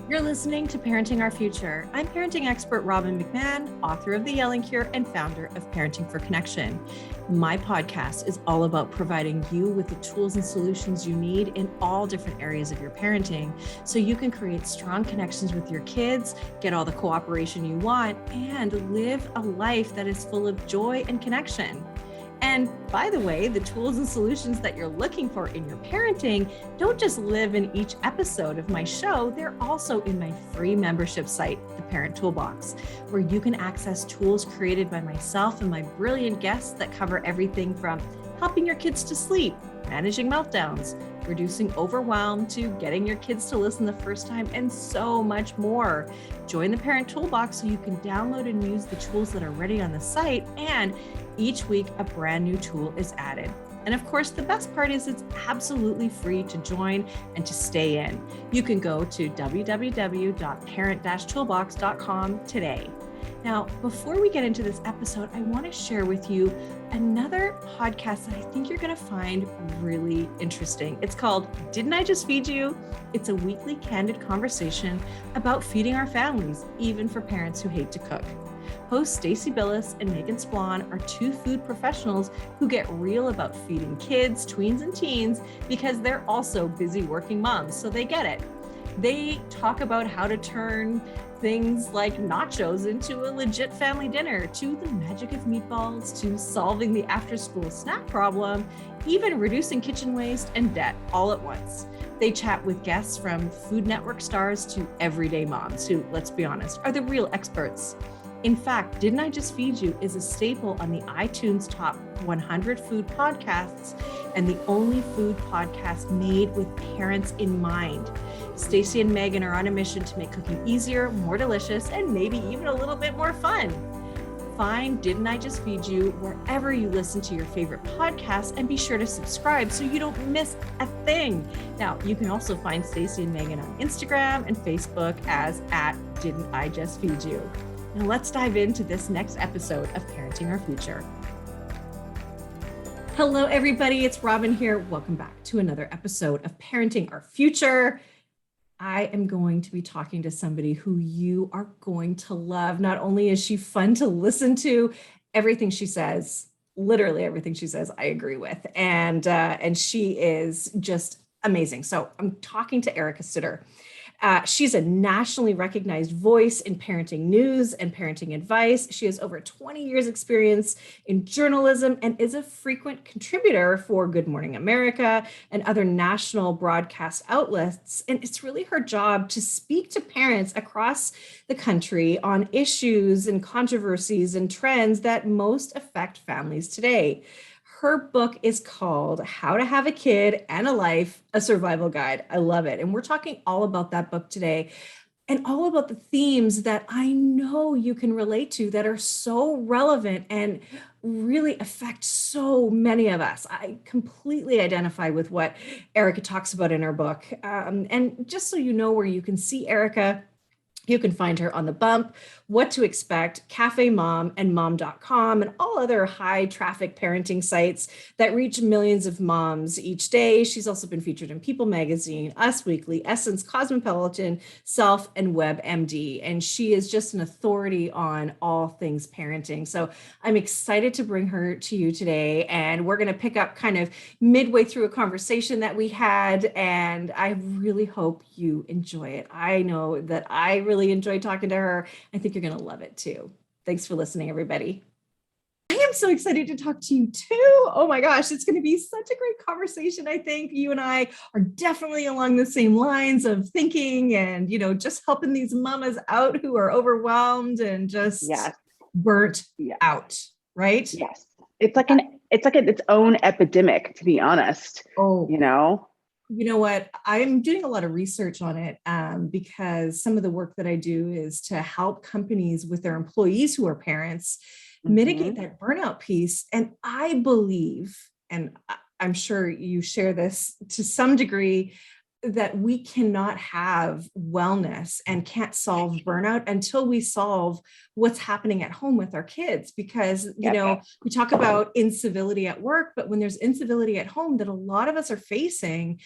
You're listening to Parenting Our Future. I'm parenting expert Robbin McManne, author of The Yelling Cure and founder of Parenting for Connection. My podcast is all about providing you with the tools and solutions you need in all different areas of your parenting so you can create strong connections with your kids, get all the cooperation you want, and live a life that is full of joy and connection. And by the way, the tools and solutions that you're looking for in your parenting don't just live in each episode of my show, they're also in my free membership site, The Parent Toolbox, where you can access tools created by myself and my brilliant guests that cover everything from helping your kids to sleep, managing meltdowns, reducing overwhelm, to getting your kids to listen the first time, and so much more. Join the Parent Toolbox so you can download and use the tools that are ready on the site, and each week a brand new tool is added. And of course, the best part is it's absolutely free to join and to stay in. You can go to www.parent-toolbox.com today. Now, before we get into this episode, I want to share with you another podcast that I think you're going to find really interesting. It's called Didn't I Just Feed You? It's a weekly candid conversation about feeding our families, even for parents who hate to cook. Hosts Stacey Billis and Megan Splon are two food professionals who get real about feeding kids, tweens, and teens because they're also busy working moms, so they get it. They talk about how to turn things like nachos into a legit family dinner, to the magic of meatballs, to solving the after-school snack problem, even reducing kitchen waste and debt all at once. They chat with guests from Food Network stars to everyday moms who, let's be honest, are the real experts. In fact, Didn't I Just Feed You is a staple on the iTunes Top 100 food podcasts and the only food podcast made with parents in mind. Stacey and Megan are on a mission to make cooking easier, more delicious, and maybe even a little bit more fun. Find Didn't I Just Feed You wherever you listen to your favorite podcasts, and be sure to subscribe so you don't miss a thing. Now, you can also find Stacey and Megan on Instagram and Facebook as @Didn't I Just Feed You. Now let's dive into this next episode of Parenting Our Future. Hello, everybody. It's Robbin here. Welcome back to another episode of Parenting Our Future. I am going to be talking to somebody who you are going to love. Not only is she fun to listen to, everything she says, literally everything she says, I agree with. And she is just amazing. So I'm talking to Ericka Souter. She's a nationally recognized voice in parenting news and parenting advice. She has over 20 years experience in journalism and is a frequent contributor for Good Morning America and other national broadcast outlets. And it's really her job to speak to parents across the country on issues and controversies and trends that most affect families today. Her book is called How to Have a Kid and a Life, a Survival Guide. I love it. And we're talking all about that book today and all about the themes that I know you can relate to that are so relevant and really affect so many of us. I completely identify with what Ericka talks about in her book. And just so you know where you can see Ericka, you can find her on The Bump, What to Expect, CafeMom, and mom.com, and all other high traffic parenting sites that reach millions of moms each day. She's also been featured in People Magazine, Us Weekly, Essence, Cosmopolitan, Self, and WebMD. And she is just an authority on all things parenting. So I'm excited to bring her to you today. And we're going to pick up kind of midway through a conversation that we had. And I really hope you enjoy it. I know that I really enjoyed talking to her. I think you're going to love it too. Thanks for listening, everybody. I am so excited to talk to you too. Oh my gosh, it's going to be such a great conversation. I think you and I are definitely along the same lines of thinking and, just helping these mamas out who are overwhelmed and just burnt out, right? Yes. It's like its own epidemic, to be honest. You know what? I'm doing a lot of research on it because some of the work that I do is to help companies with their employees who are parents mitigate that burnout piece. And I believe, and I'm sure you share this to some degree, that we cannot have wellness and can't solve burnout until we solve what's happening at home with our kids. Because, we talk about incivility at work, but when there's incivility at home that a lot of us are facing,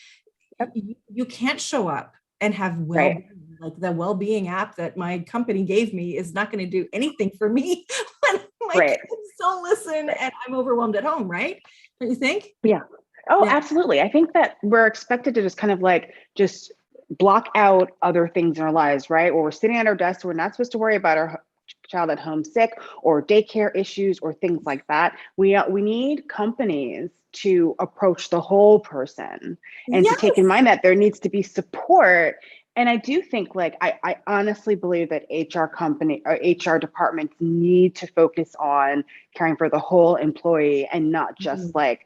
you can't show up and have well-being Like the well-being app that my company gave me is not going to do anything for me when my Right. kids don't listen Right. and I'm overwhelmed at home, right? Don't you think? Yeah. Oh, Yeah. absolutely. I think that we're expected to just kind of like just block out other things in our lives, right? Or we're sitting at our desk, we're not supposed to worry about our child at home sick or daycare issues or things like that. We need companies to approach the whole person and to take in Yes. mind that there needs to be support. And I do think like I honestly believe that HR company or HR departments need to focus on caring for the whole employee and not just Mhm. like,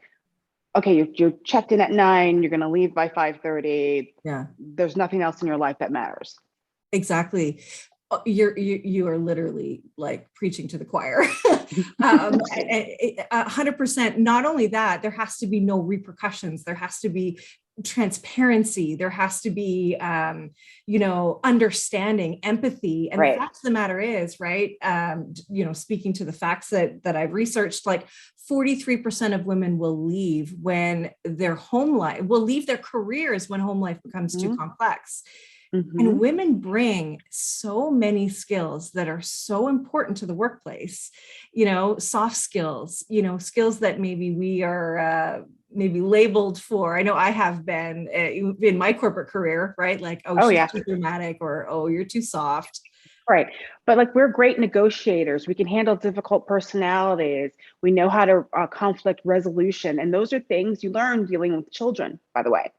okay, you're checked in at 9, you're going to leave by 5:30. Yeah. There's nothing else in your life that matters. Exactly. You are literally like preaching to the choir. 100%. Not only that, there has to be no repercussions. There has to be transparency. There has to be, understanding, empathy. And the Right. fact of the matter is, right, speaking to the facts that I've researched, like 43% of women will leave when their home life, will leave their careers when home life becomes too Mm-hmm. complex. Mm-hmm. And women bring so many skills that are so important to the workplace, soft skills, skills that maybe we are maybe labeled for. I know I have been in my corporate career, right? Like, oh, Oh, she's yeah. too dramatic, or, oh, you're too soft. Right. But like we're great negotiators. We can handle difficult personalities. We know how to conflict resolution. And those are things you learn dealing with children, by the way.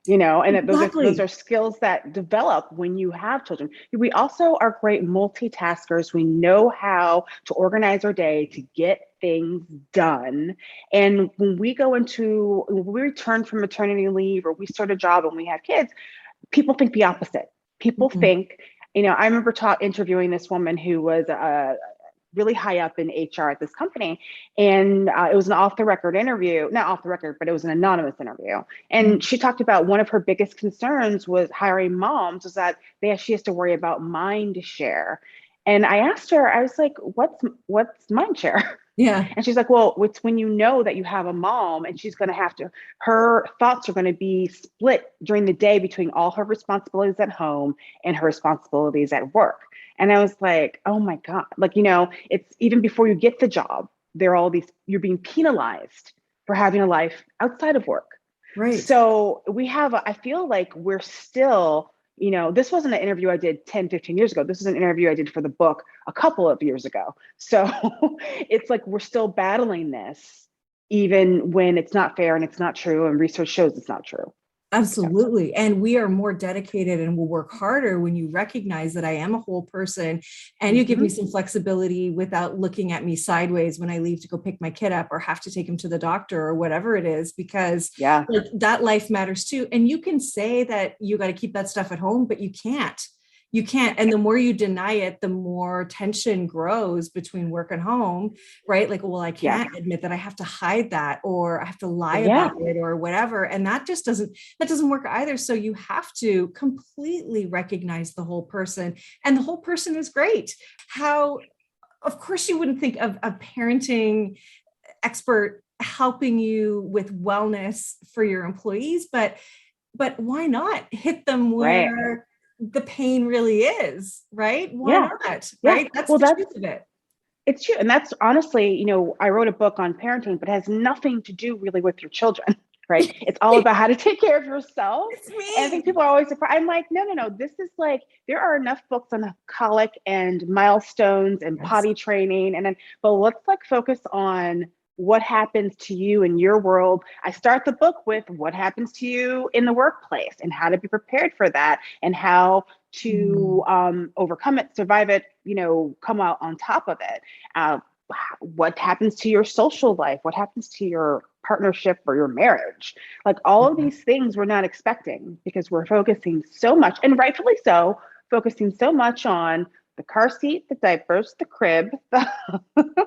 And that those are Exactly. skills that develop when you have children. We also are great multitaskers. We know how to organize our day to get things done. And when we return from maternity leave or we start a job and we have kids, people think the opposite. People Mhm. think, I remember interviewing this woman who was really high up in HR at this company. And it was an off the record interview, not off the record, but it was an anonymous interview. And she talked about one of her biggest concerns was hiring moms was that she has to worry about mind share. And I asked her, I was like, what's mind share? Yeah. And she's like, well, it's when you know that you have a mom and she's going to have to, her thoughts are going to be split during the day between all her responsibilities at home and her responsibilities at work. And I was like, oh my God, like, it's even before you get the job, there are all these, you're being penalized for having a life outside of work. Right. So I feel like we're still, this wasn't an interview I did 10, 15 years ago. This is an interview I did for the book a couple of years ago. So it's like we're still battling this, even when it's not fair and it's not true, and research shows it's not true. So, Absolutely. And we are more dedicated and will work harder when you recognize that I am a whole person and you give me mhm. some flexibility without looking at me sideways when I leave to go pick my kid up or have to take him to the doctor or whatever it is, because Yeah, like, that life matters too. And you can say that you got to keep that stuff at home, but you can't. You can't. And the more you deny it, the more tension grows between work and home, right? Like, well, I yeah, can't admit that, I have to hide that, or I have to lie yeah, about it, or whatever. And that doesn't work either. So you have to completely recognize the whole person, and the whole person is great. How, of course, you wouldn't think of a parenting expert helping you with wellness for your employees, but why not hit them right. where the pain really is, right? Why Yeah, not? yeah. Right? That's Well, the truth of it. it's true. And that's honestly, I wrote a book on parenting, but it has nothing to do really with your children, right? It's all about how to take care of yourself. It's And I think me. people are always surprised. I'm like, no, no, no. This is like, there are enough books on colic and milestones and Yes. potty training. But let's like focus on what happens to you in your world. I start the book with what happens to you in the workplace and how to be prepared for that and how to Mm. overcome it, survive it, come out on top of it. Uh, what happens to your social life? What happens to your partnership or your marriage? Like all of these things we're not expecting because we're focusing so much, and rightfully so, focusing so much on the car seat, the diapers, the crib,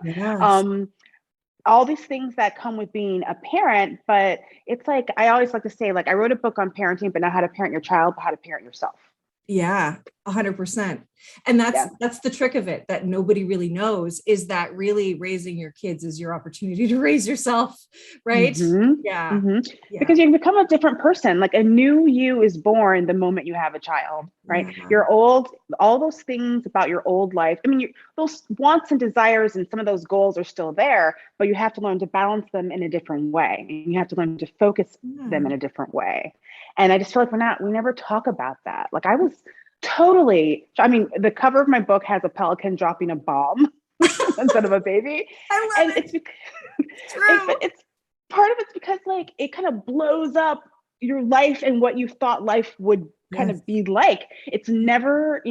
Yes. um, all these things that come with being a parent. But it's like, I always like to say, like, I wrote a book on parenting, but not how to parent your child, but how to parent yourself. Yeah. 100%. And that's the trick of it that nobody really knows, is that really raising your kids is your opportunity to raise yourself, right? Yeah. Because you become a different person. Like a new you is born the moment you have a child, right? Yeah. You're old, all those things about your old life. I mean, those wants and desires and some of those goals are still there, but you have to learn to balance them in a different way. And you have to learn to focus them in a different way. And I just feel like we never talk about that. Like I was totally, I mean, the cover of my book has a pelican dropping a bomb instead of a baby. I love it. It's because it's part of it's because like it kind of blows up your life and what you thought life would kind of be like. It's never,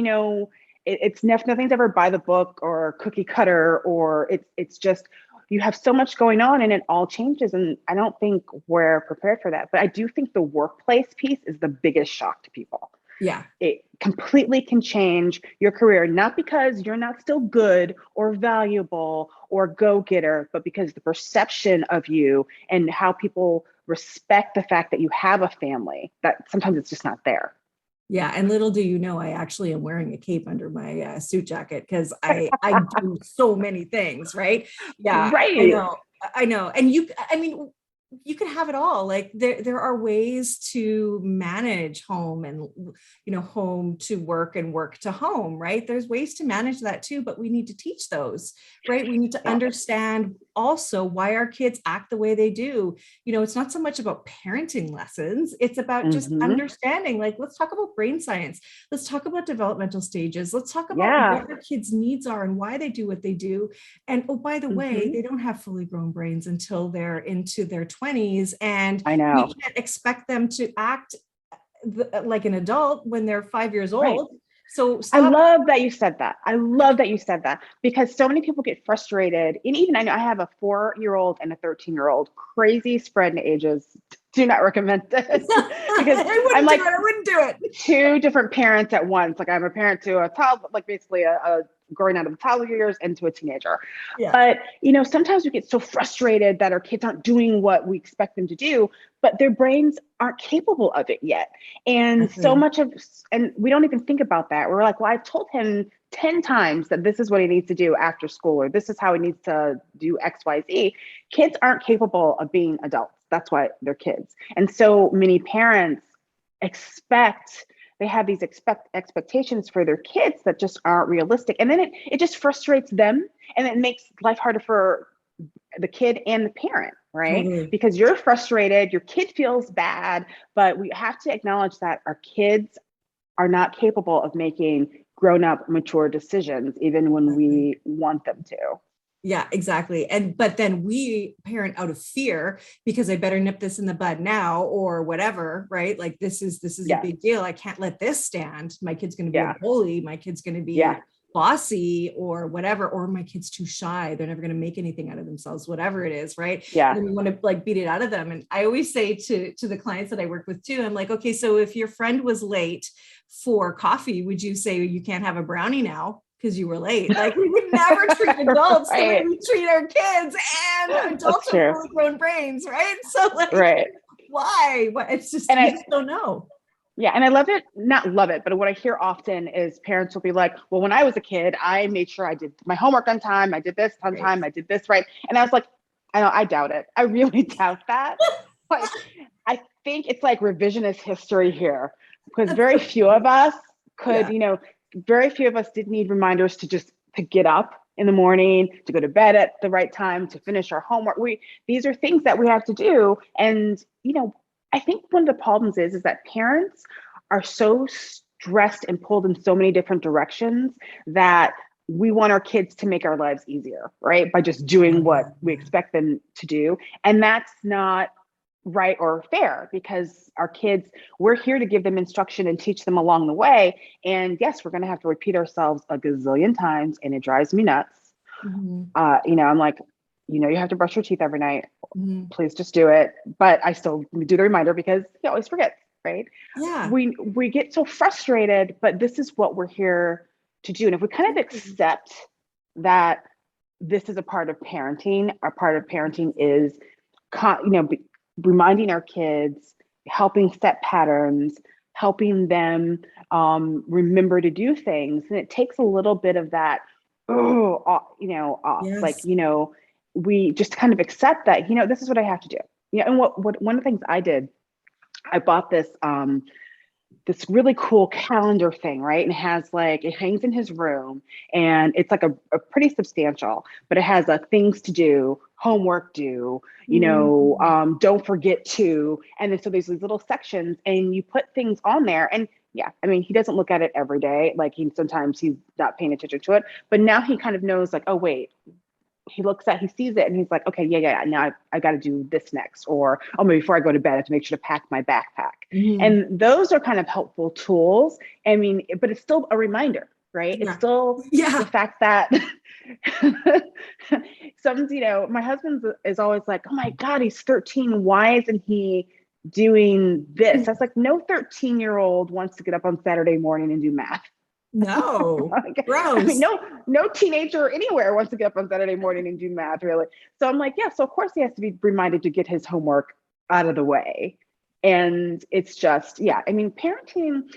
it's never, nothing's ever by the book or cookie cutter, or it's just, you have so much going on and it all changes. And I don't think we're prepared for that. But I do think the workplace piece is the biggest shock to people. Yeah. It completely can change your career, not because you're not still good or valuable or go-getter, but because the perception of you and how people respect the fact that you have a family, that sometimes it's just not there. Yeah. And little do you know, I actually am wearing a cape under my suit jacket because I do so many things, right? Yeah, Right. I know. And you can have it all. Like there are ways to manage home and, home to work and work to home, right? There's ways to manage that too, but we need to teach those, right? We need to understand also why our kids act the way they do. It's not so much about parenting lessons. It's about just understanding, like, let's talk about brain science. Let's talk about developmental stages. Let's talk about what our kids' needs are and why they do what they do. And oh, by the way, they don't have fully grown brains until they're into their 20s. And I know. we can't expect them to act like an adult when they're 5 years old. Right. So I love that you said that. I love that you said that, because so many people get frustrated. And even I know I have a 4-year-old and a 13-year-old, crazy spread in ages. Do not recommend this because I'm like, I wouldn't do it. Two different parents at once. Like I'm a parent to a child, like basically a growing out of the toddler years into a teenager. Yeah. But, sometimes we get so frustrated that our kids aren't doing what we expect them to do, but their brains aren't capable of it yet. And so much and we don't even think about that. We're like, well, I've told him 10 times that this is what he needs to do after school, or this is how he needs to do X, Y, Z. Kids aren't capable of being adults. That's why they're kids. And so many parents they have these expectations for their kids that just aren't realistic. And then it just frustrates them, and it makes life harder for the kid and the parent, right? Because you're frustrated, your kid feels bad, but we have to acknowledge that our kids are not capable of making grown-up, mature decisions, even when we want them to. Yeah, exactly. But then we parent out of fear because I better nip this in the bud now or whatever, right? Like this is a big deal. I can't let this stand. My kid's going to be a bully. My kid's going to be bossy or whatever, or my kid's too shy. They're never going to make anything out of themselves, whatever it is, right? Yeah. And then we want to like beat it out of them. And I always say to the clients that I work with too, I'm like, okay, so if your friend was late for coffee, would you say you can't have a brownie now because you were late? Like we would never treat adults the way we treat our kids, and adults have fully grown brains, right? So like, why? It's just, I just don't know. Yeah. And I not love it, but what I hear often is parents will be like, well, when I was a kid, I made sure I did my homework on time. I did this on time. I did this right. And I was like, I doubt it. I really doubt that. But I think it's like revisionist history here, because very few of us could, very few of us did need reminders to get up in the morning, to go to bed at the right time, to finish our homework. These are things that we have to do. And, I think one of the problems is that parents are so stressed and pulled in so many different directions that we want our kids to make our lives easier, right? By just doing what we expect them to do. And that's not right or fair, because our kids, we're here to give them instruction and teach them along the way. And yes, we're going to have to repeat ourselves a gazillion times, and it drives me nuts. I'm like, you have to brush your teeth every night. Please just do it. But I still do the reminder because you always forget, right? Yeah. We get so frustrated, but this is what we're here to do. And if we kind of accept that this is a part of parenting, a part of parenting is, reminding our kids, helping set patterns, helping them remember to do things. And it takes a little bit of that, off. Like, Yes. we just kind of accept that, this is what I have to do. And what one of the things I did, I bought this really cool calendar thing, right? And it hangs in his room, and it's like a pretty substantial, but it has things to do, homework due, don't forget to, and then so there's these little sections, and you put things on there. And yeah, I mean, he doesn't look at it every day. Like sometimes he's not paying attention to it, but now he kind of knows, like, oh wait, he sees it, and he's like, okay, yeah. Now I got to do this next, or maybe before I go to bed, I have to make sure to pack my backpack. And those are kind of helpful tools. I mean, but it's still a reminder, right? Yeah. It's still the fact that my husband is always like, oh my God, he's 13. Why isn't he doing this? That's like, no 13-year-old wants to get up on Saturday morning and do math. No, gross. I mean, no teenager anywhere wants to get up on Saturday morning and do math, really. So I'm like, yeah, so of course he has to be reminded to get his homework out of the way. And it's just, I mean, parenting's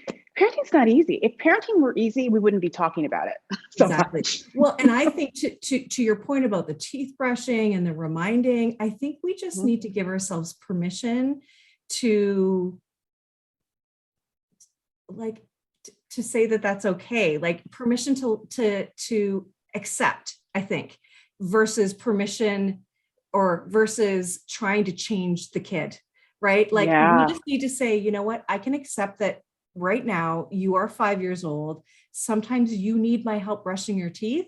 not easy. If parenting were easy, we wouldn't be talking about it so exactly much. Well, and I think to your point about the teeth brushing and the reminding, I think we just need to give ourselves permission to to say that that's okay, like permission to accept, I think, versus permission versus trying to change the kid, right? Like we just need to say, you know what, I can accept that right now you are 5 years old. Sometimes you need my help brushing your teeth,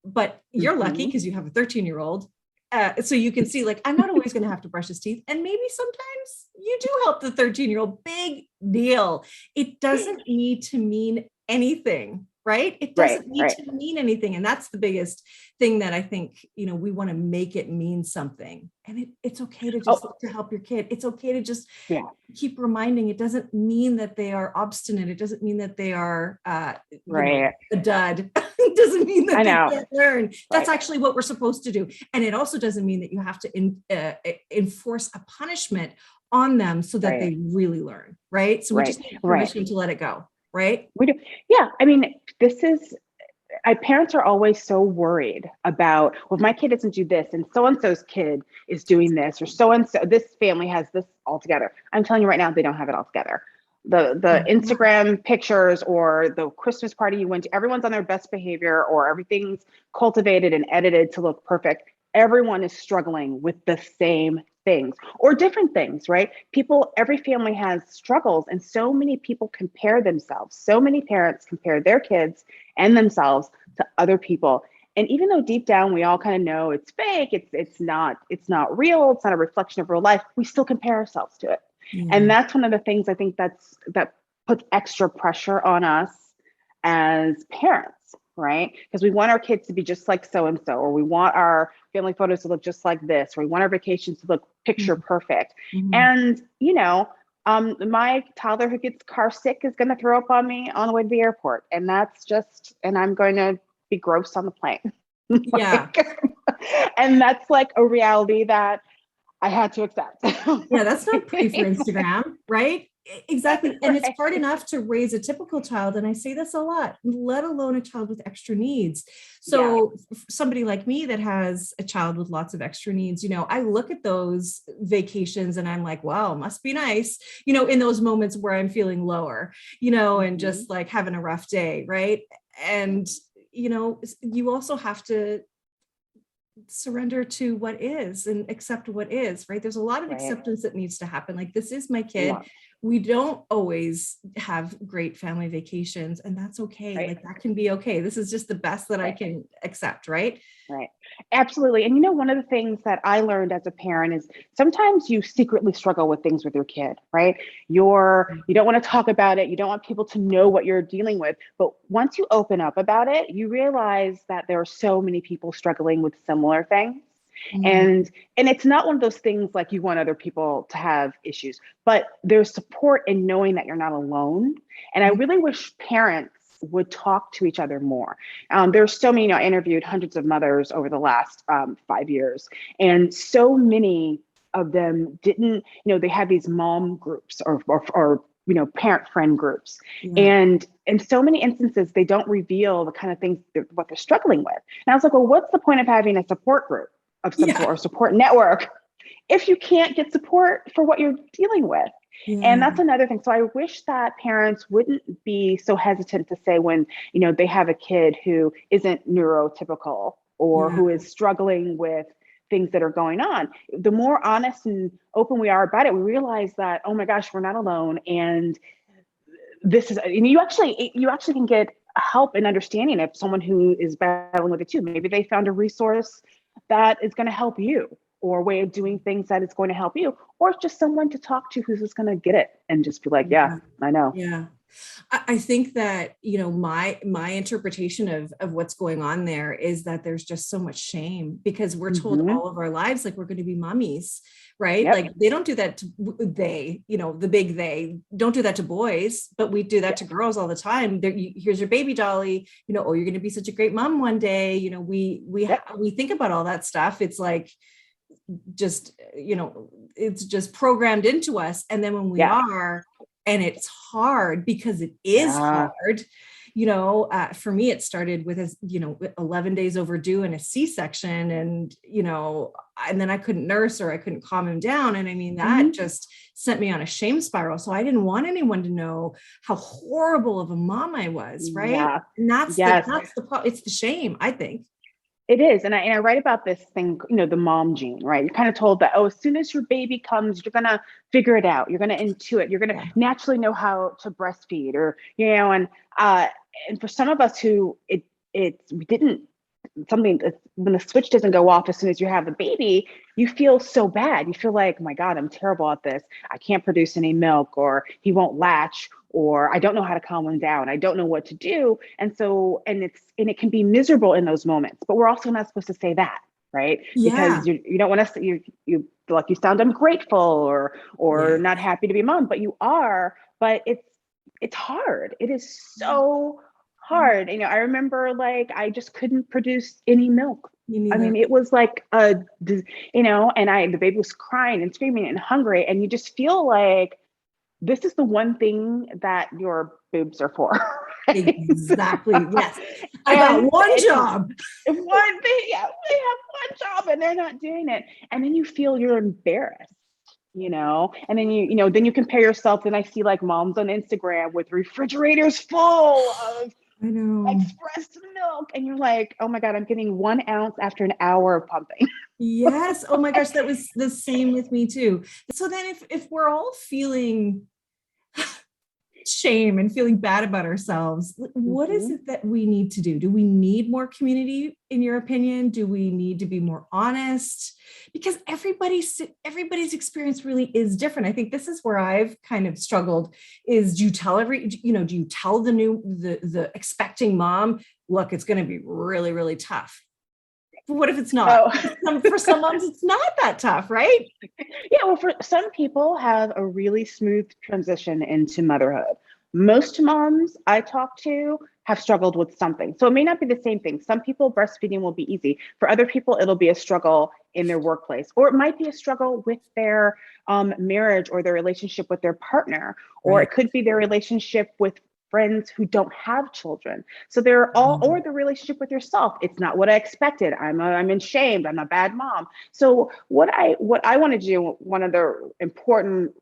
but you're lucky because you have a 13-year-old. So you can see, like, I'm not always going to have to brush his teeth. And maybe sometimes you do help the 13-year-old. Big deal. It doesn't need to mean anything, right? It doesn't need to mean anything. And that's the biggest thing that I think, we want to make it mean something. And it's okay to just to help your kid. It's okay to just keep reminding. It doesn't mean that they are obstinate. It doesn't mean that they are a dud. It doesn't mean that they can't learn. That's actually what we're supposed to do. And it also doesn't mean that you have to enforce a punishment on them so that they really learn, right? So we just need permission to let it go, right? We do. Yeah. I mean, parents are always so worried about, well, if my kid doesn't do this and so-and-so's kid is doing this, or so-and-so, this family has this all together. I'm telling you right now, they don't have it all together. The Instagram pictures or the Christmas party you went to, everyone's on their best behavior, or everything's cultivated and edited to look perfect. Everyone is struggling with the same things or different things, right? Every family has struggles, and so many people compare themselves. So many parents compare their kids and themselves to other people. And even though deep down we all kind of know it's fake, it's not real, it's not a reflection of real life, we still compare ourselves to it. And that's one of the things I think that puts extra pressure on us as parents, right? Because we want our kids to be just like so-and-so, or we want our family photos to look just like this, or we want our vacations to look picture perfect. And, my toddler who gets car sick is going to throw up on me on the way to the airport. And and I'm going to be gross on the plane. And that's like a reality that I had to accept. That's not pretty for Instagram, right? Exactly. And it's hard enough to raise a typical child. And I say this a lot, let alone a child with extra needs. So somebody like me that has a child with lots of extra needs, I look at those vacations and I'm like, wow, must be nice, in those moments where I'm feeling lower, and just like having a rough day. Right. And, you also have to surrender to what is and accept what is, right? There's a lot of acceptance that needs to happen. Like, this is my kid. We don't always have great family vacations, and that's okay. Like, that can be okay. This is just the best that I can accept, right? Right. Absolutely. And one of the things that I learned as a parent is sometimes you secretly struggle with things with your kid, right? You don't want to talk about it. You don't want people to know what you're dealing with. But once you open up about it, you realize that there are so many people struggling with similar things. And it's not one of those things like you want other people to have issues, but there's support in knowing that you're not alone. And I really wish parents would talk to each other more. There's so many, I interviewed hundreds of mothers over the last 5 years, and so many of them didn't, they had these mom groups or parent friend groups. Yeah. And in so many instances, they don't reveal the kind of things what they're struggling with. And I was like, well, what's the point of having a support group of some sort or support network if you can't get support for what you're dealing with? And that's another thing. So I wish that parents wouldn't be so hesitant to say when, they have a kid who isn't neurotypical or who is struggling with things that are going on. The more honest and open we are about it, we realize that, oh my gosh, we're not alone. And this is, and you actually can get help and understanding of someone who is battling with it too. Maybe they found a resource that is going to help you, or a way of doing things that is going to help you, or it's just someone to talk to who's just going to get it and just be like, yeah, I know. Yeah. I think that, my interpretation of what's going on there is that there's just so much shame because we're told all of our lives, like we're going to be mommies, right? Like they don't do that to the big they don't do that to boys, but we do that to girls all the time. Here's your baby dolly, oh, you're going to be such a great mom one day. We think about all that stuff. It's like, it's just programmed into us. And then when we are, and it's hard because it is hard, for me, it started with 11 days overdue and a C-section, and then I couldn't nurse or I couldn't calm him down. And I mean, that just sent me on a shame spiral. So I didn't want anyone to know how horrible of a mom I was. Right. Yeah. And that's the problem. It's the shame, I think. It is. And I write about this thing, the mom gene, right? You're kind of told that, as soon as your baby comes, you're going to figure it out. You're going to intuit. You're going to naturally know how to breastfeed, or, and for some of us who we didn't, when the switch doesn't go off as soon as you have a baby, you feel so bad. You feel like, oh my God, I'm terrible at this. I can't produce any milk, or he won't latch, or I don't know how to calm him down. I don't know what to do. And it can be miserable in those moments, but we're also not supposed to say that, right? Yeah. Because you don't want us to, you feel like you sound ungrateful or not happy to be a mom, but you are, but it's hard. It is so hard. I remember I just couldn't produce any milk. I mean, it was like, and the baby was crying and screaming and hungry, and you just feel like this is the one thing that your boobs are for. Right? Exactly. Yes. I got one job. One thing. Yeah, they have one job and they're not doing it. And then you feel you're embarrassed. And then then you compare yourself. And I see moms on Instagram with refrigerators full of expressed milk, and you're like, oh my God, I'm getting 1 ounce after an hour of pumping. Yes. Oh my gosh, that was the same with me too. So then if we're all feeling shame and feeling bad about ourselves, what is it that we need to do? Do we need more community, in your opinion? Do we need to be more honest? Because everybody's experience really is different. I think this is where I've kind of struggled is, do you tell the expecting mom, look, it's going to be really, really tough. But what if it's not? For some moms, it's not that tough, right? Yeah, well, for some people have a really smooth transition into motherhood. Most moms I talk to have struggled with something. So it may not be the same thing. Some people, breastfeeding will be easy. For other people, it'll be a struggle in their workplace, or it might be a struggle with their marriage or their relationship with their partner, or it could be their relationship with friends who don't have children. So they're all, or the relationship with yourself. It's not what I expected. I'm ashamed. I'm a bad mom. So what I want to do, one of the important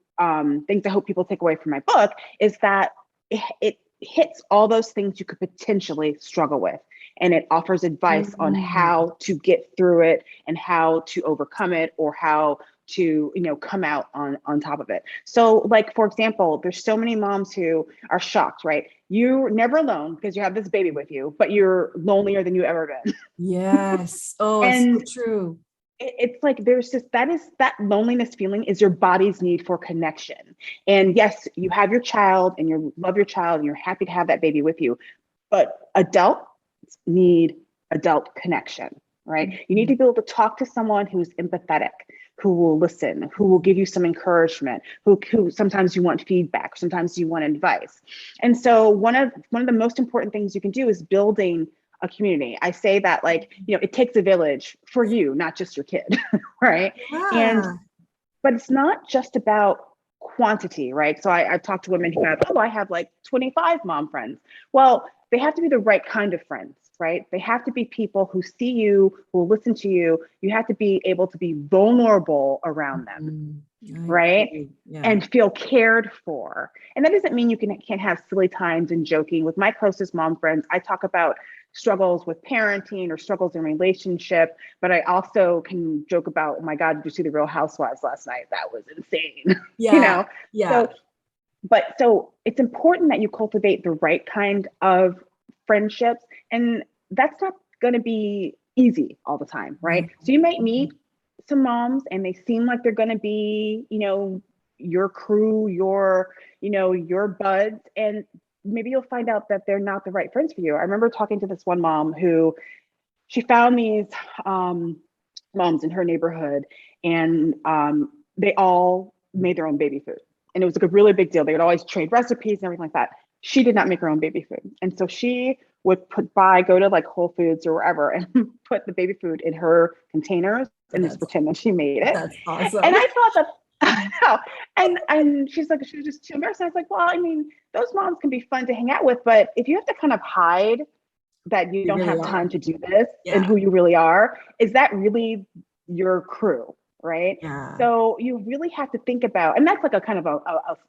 things I hope people take away from my book, is that it hits all those things you could potentially struggle with. And it offers advice on how to get through it and how to overcome it, or how to, come out on top of it. So for example, there's so many moms who are shocked, right? You're never alone because you have this baby with you, but you're lonelier than you've ever been. Yes. Oh, and it's so true. It's like, there's just, that loneliness feeling is your body's need for connection. And yes, you have your child and you love your child and you're happy to have that baby with you, but adults need adult connection, right? You need to be able to talk to someone who's empathetic, who will listen, who will give you some encouragement, who sometimes you want feedback, sometimes you want advice. And so one of the most important things you can do is building a community. I say that it takes a village for you, not just your kid, right? Yeah. But it's not just about quantity, right? So I've talked to women who have, I have like 25 mom friends. Well, they have to be the right kind of friends, right? They have to be people who see you, who will listen to you. You have to be able to be vulnerable around them, right? Yeah. And feel cared for. And that doesn't mean you can't have silly times and joking. With my closest mom friends, I talk about struggles with parenting or struggles in relationship, but I also can joke about, oh my God, did you see the Real Housewives last night? That was insane. Yeah. So it's important that you cultivate the right kind of friendships, and that's not going to be easy all the time, right? So you might meet some moms and they seem like they're going to be, your crew, your buds, and maybe you'll find out that they're not the right friends for you. I remember talking to this one mom who she found these moms in her neighborhood, and they all made their own baby food. And it was like a really big deal. They would always trade recipes and everything like that. She did not make her own baby food. And so she would go to like Whole Foods or wherever and put the baby food in her containers and just pretend that she made it. That's awesome. And I thought that, and she's like, she was just too embarrassed. And I was like, well, I mean, those moms can be fun to hang out with, but if you have to kind of hide that you don't really have time to do this Yeah. and who you really are, is that really your crew? Right. Yeah. So you really have to think about, and that's like a kind of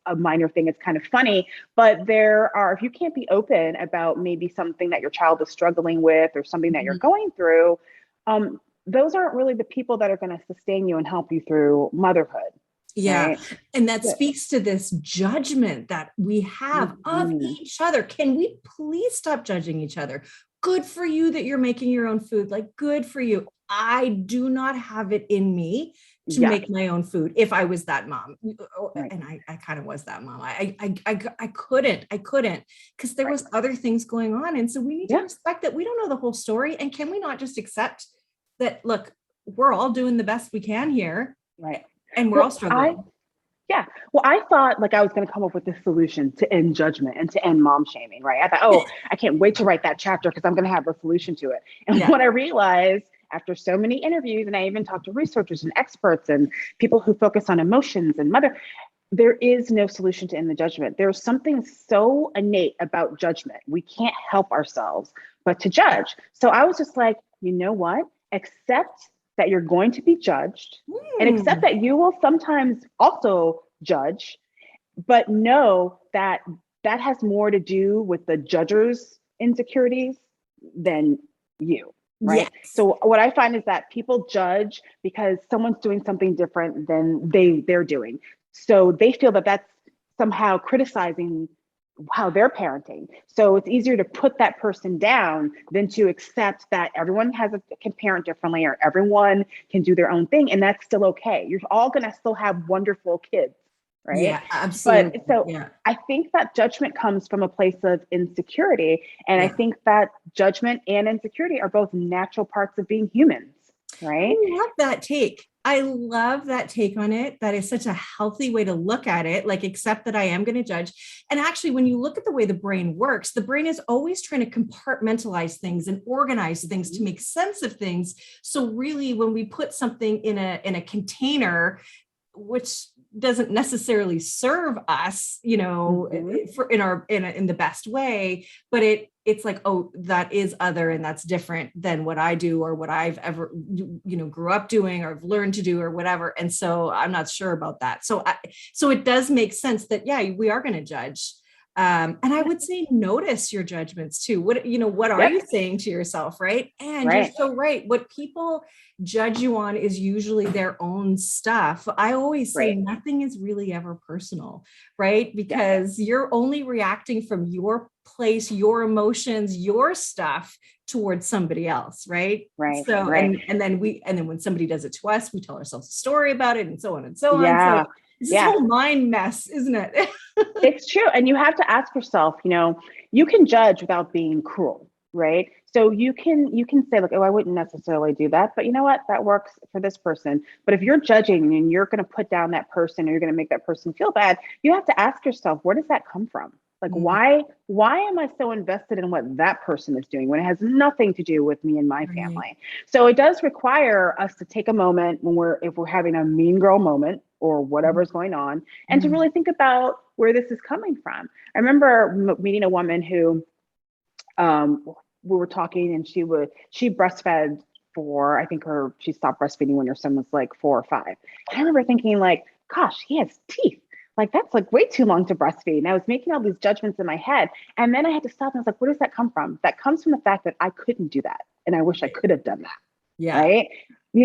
a minor thing. It's kind of funny, but if you can't be open about maybe something that your child is struggling with or something that you're going through, those aren't really the people that are going to sustain you and help you through motherhood. Yeah. Right? And that speaks to this judgment that we have of each other. Can we please stop judging each other? Good for you that you're making your own food. Like, good for you. I do not have it in me to make my own food. If I was that mom, and I kind of was that mom, I couldn't, because there was other things going on. And so we need to respect that we don't know the whole story. And can we not just accept that, look, we're all doing the best we can here. Right. And we're all struggling. Well, I thought like I was going to come up with a solution to end judgment and to end mom shaming, right? I thought, I can't wait to write that chapter because I'm going to have a solution to it. And what I realized after so many interviews, and I even talked to researchers and experts and people who focus on emotions and there is no solution to end the judgment. There's something so innate about judgment. We can't help ourselves but to judge. So I was just like, you know what? Accept that you're going to be judged and accept that you will sometimes also judge, but know that that has more to do with the judger's insecurities than you, right? Yes. So what I find is that people judge because someone's doing something different than they're doing. So they feel that that's somehow criticizing how they're parenting. So it's easier to put that person down than to accept that everyone can parent differently or everyone can do their own thing. And that's still okay. You're all going to still have wonderful kids, right? Yeah, absolutely. But so I think that judgment comes from a place of insecurity. And I think that judgment and insecurity are both natural parts of being humans, right? I love that take. I love that take on it. That is such a healthy way to look at it, like accept that I am going to judge. And actually, when you look at the way the brain works, the brain is always trying to compartmentalize things and organize things to make sense of things. So really, when we put something in a container, which doesn't necessarily serve us, in the best way, but it's like, oh, that is other and that's different than what I do or what I've ever, grew up doing or have learned to do or whatever. And so I'm not sure about that. So it does make sense that, we are going to judge. And I would say notice your judgments too. What are you saying to yourself? Right. And you're so right. What people judge you on is usually their own stuff. I always say nothing is really ever personal, right? Because you're only reacting from your place, your emotions, your stuff towards somebody else. Right. So, and then when somebody does it to us, we tell ourselves a story about it and so on and so on. So it's this whole mind mess, isn't it? It's true. And you have to ask yourself, you can judge without being cruel, right? So you can say like, oh, I wouldn't necessarily do that, but you know what? That works for this person. But if you're judging and you're going to put down that person or you're going to make that person feel bad, you have to ask yourself, where does that come from? Like, Mm. why am I so invested in what that person is doing when it has nothing to do with me and my Right. family? So it does require us to take a moment if we're having a mean girl moment or whatever's going on, and to Mm. really think about where this is coming from. I remember meeting a woman who, um, we were talking, and she breastfed for, I think she stopped breastfeeding when her son was like 4 or 5. And I remember thinking like, gosh, he has teeth. Like, that's like way too long to breastfeed. And I was making all these judgments in my head. And then I had to stop and I was like, where does that come from? That comes from the fact that I couldn't do that. And I wish I Right. could have done that. Yeah. Right. You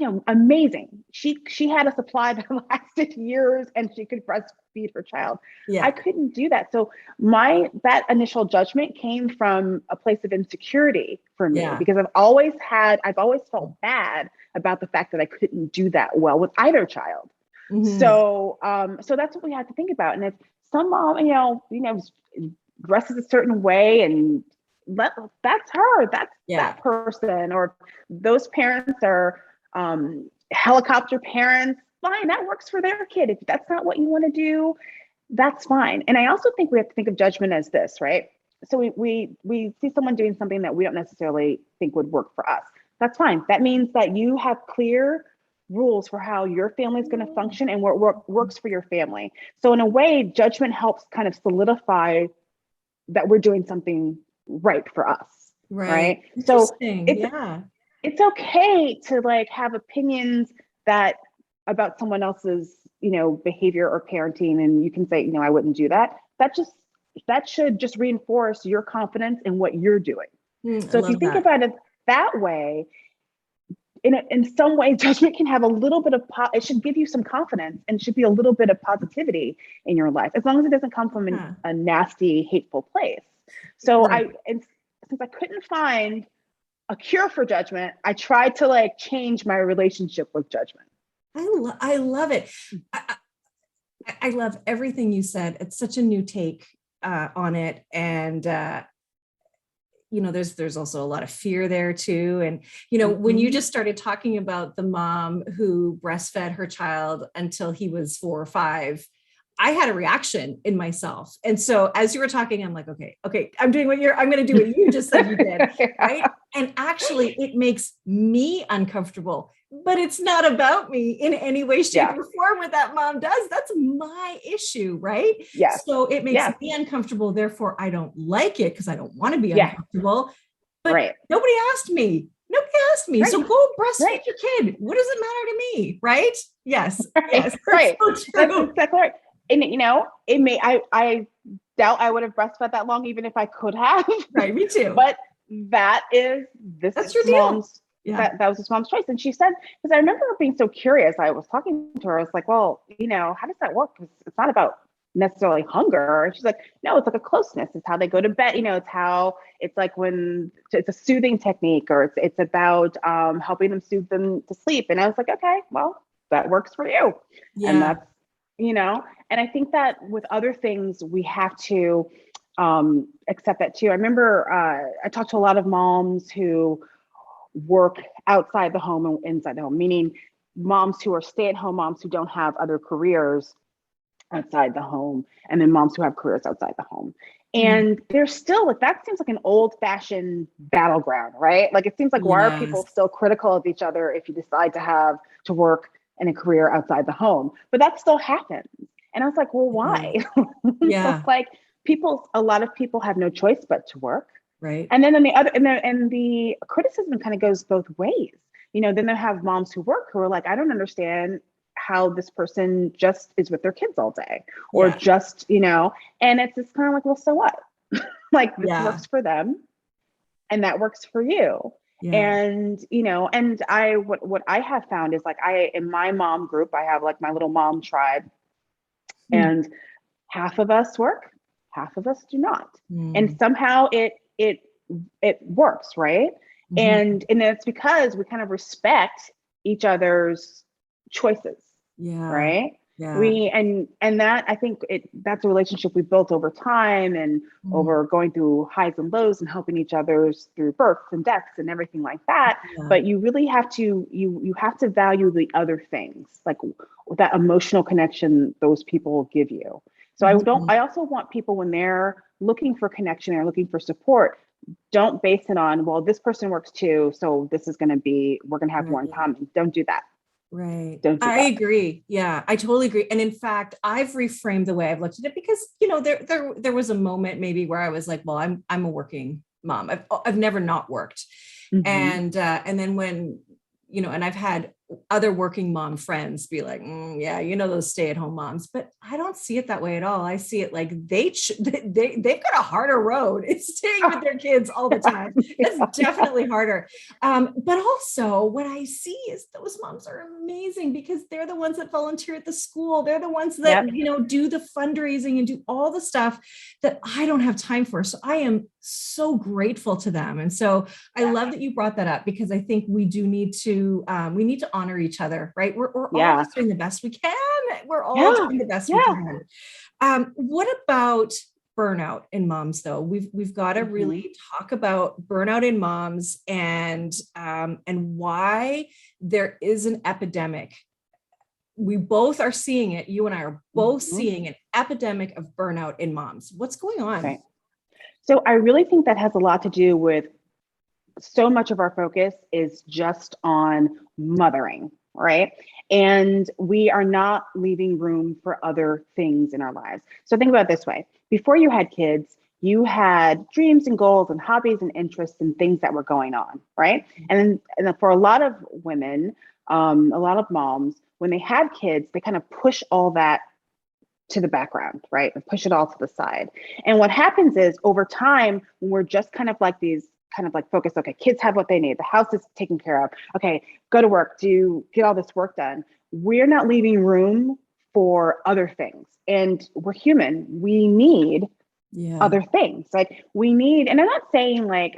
know, amazing. She had a supply that lasted years, and she could breastfeed her child. I Yeah. couldn't do that. So that initial judgment came from a place of insecurity for me, Yeah. because I've always felt bad about the fact that I couldn't do that well with either child. Hmm. So that's what we have to think about. And if some mom, dresses a certain way, and that's her, that's Yeah. that person, or those parents are helicopter parents, fine, that works for their kid. If that's not what you want to do, that's fine. And I also think we have to think of judgment as this, right? So we see someone doing something that we don't necessarily think would work for us. That's fine. That means that you have clear rules for how your family is going to function and what works for your family. So in a way, judgment helps kind of solidify that we're doing something right for us, Right. right? So Interesting. it's Yeah. it's okay to like have opinions that about someone else's, behavior or parenting, and you can say, I wouldn't do that. That should just reinforce your confidence in what you're doing. I So if you love think that. about it that way, in some way, judgment can have a little bit of it should give you some confidence, and should be a little bit of positivity in your life, as long as it doesn't come from Yeah. a nasty, hateful place. So Right. since I couldn't find a cure for judgment, I tried to like change my relationship with judgment. I love it. I, I love everything you said. It's such a new take on it. And there's also a lot of fear there too. And when you Mm-hmm. just started talking about the mom who breastfed her child until he was 4 or 5, I had a reaction in myself. And so as you were talking, I'm like, okay, I'm going to do what you just said you did, right? And actually it makes me uncomfortable, but it's not about me in any way, shape, Yeah. or form what that mom does. That's my issue, right? Yes. So it makes Yes. me uncomfortable. Therefore, I don't like it because I don't want to be Yeah. uncomfortable. But Right. nobody asked me. Nobody asked me. Right. So go breastfeed Right. your kid. What does it matter to me? Right? Yes. Right. Yes. That's Right. so That's true. exactly right. And I doubt I would have breastfed that long even if I could have. Right. Me too. But that is this That's your deal. mom's Yeah. that was this mom's choice. And she said, because I remember her being so curious. I was talking to her. I was like, well, how does that work? Because it's not about necessarily hunger. And she's like, no, it's like a closeness. It's how they go to bed. It's like when it's a soothing technique, or it's about helping them soothe them to sleep. And I was like, okay, well, that works for you. And Yeah. and I think that with other things, we have to accept that too. I remember I talked to a lot of moms who work outside the home and inside the home, meaning moms who are stay-at-home moms who don't have other careers outside the home, and then moms who have careers outside the home. Mhm. And there's still like, that seems like an old-fashioned battleground, right? Like, it seems like, why are people Yes. still critical of each other if you decide to work in a career outside the home? But that still happens. And I was like, well, It why? does. Yeah. Like, a lot of people have no choice but to work. Right. And then on the other, and the criticism kind of goes both ways. Then they have moms who work who are like, I don't understand how this person just is with their kids all day, or Yeah. just, and it's just kind of like, well, so what? Like, this Yeah. works for them, and that works for you. Yeah. And, and what I have found is, like, in my mom group, I have like my little mom tribe, Mm. and half of us work, half of us do not. And Mm. somehow it works, right? Mhm. And it's because we kind of respect each other's choices, Yeah. right? Yeah. And that, I think that's a relationship we built over time, and Mm. over going through highs and lows, and helping each other's through births and deaths and everything like that. Yeah. But you really have to you have to value the other things, like that emotional connection those people give you. So I also want people, when they're looking for connection or looking for support, don't base it on, well, this person works too, so this is going to be, we're going to have more in common. Don't do that. Right. Don't do I that. agree. Yeah, I totally agree. And in fact, I've reframed the way I've looked at it because, there was a moment maybe where I was like, well, I'm a working mom. I've never not worked. And then when, and I've had other working mom friends be like, yeah, those stay-at-home moms, but I don't see it that way at all. I see it like they've got a harder road. It's staying with their kids all the time. It's definitely harder. But also what I see is those moms are amazing because they're the ones that volunteer at the school. They're the ones that, do the fundraising and do all the stuff that I don't have time for. So I am so grateful to them. And so I love that you brought that up because I think we do need to, honor each other, right? We're all just doing the best we can. We're all doing the best we can. What about burnout in moms though? We've got to really talk about burnout in moms and why there is an epidemic. We both are seeing it. You and I are both seeing an epidemic of burnout in moms. What's going on? Right. So I really think that has a lot to do with so much of our focus is just on mothering, right? And we are not leaving room for other things in our lives. So think about it this way. Before you had kids, you had dreams and goals and hobbies and interests and things that were going on, right? And for a lot of women, a lot of moms, when they have kids, they kind of push all that to the background, right? And push it all to the side. And what happens is over time, when we're just kind of like focus, okay, kids have what they need. The house is taken care of. Okay, go to work, get all this work done. We're not leaving room for other things. And we're human. We need other things. Like we need, and I'm not saying like,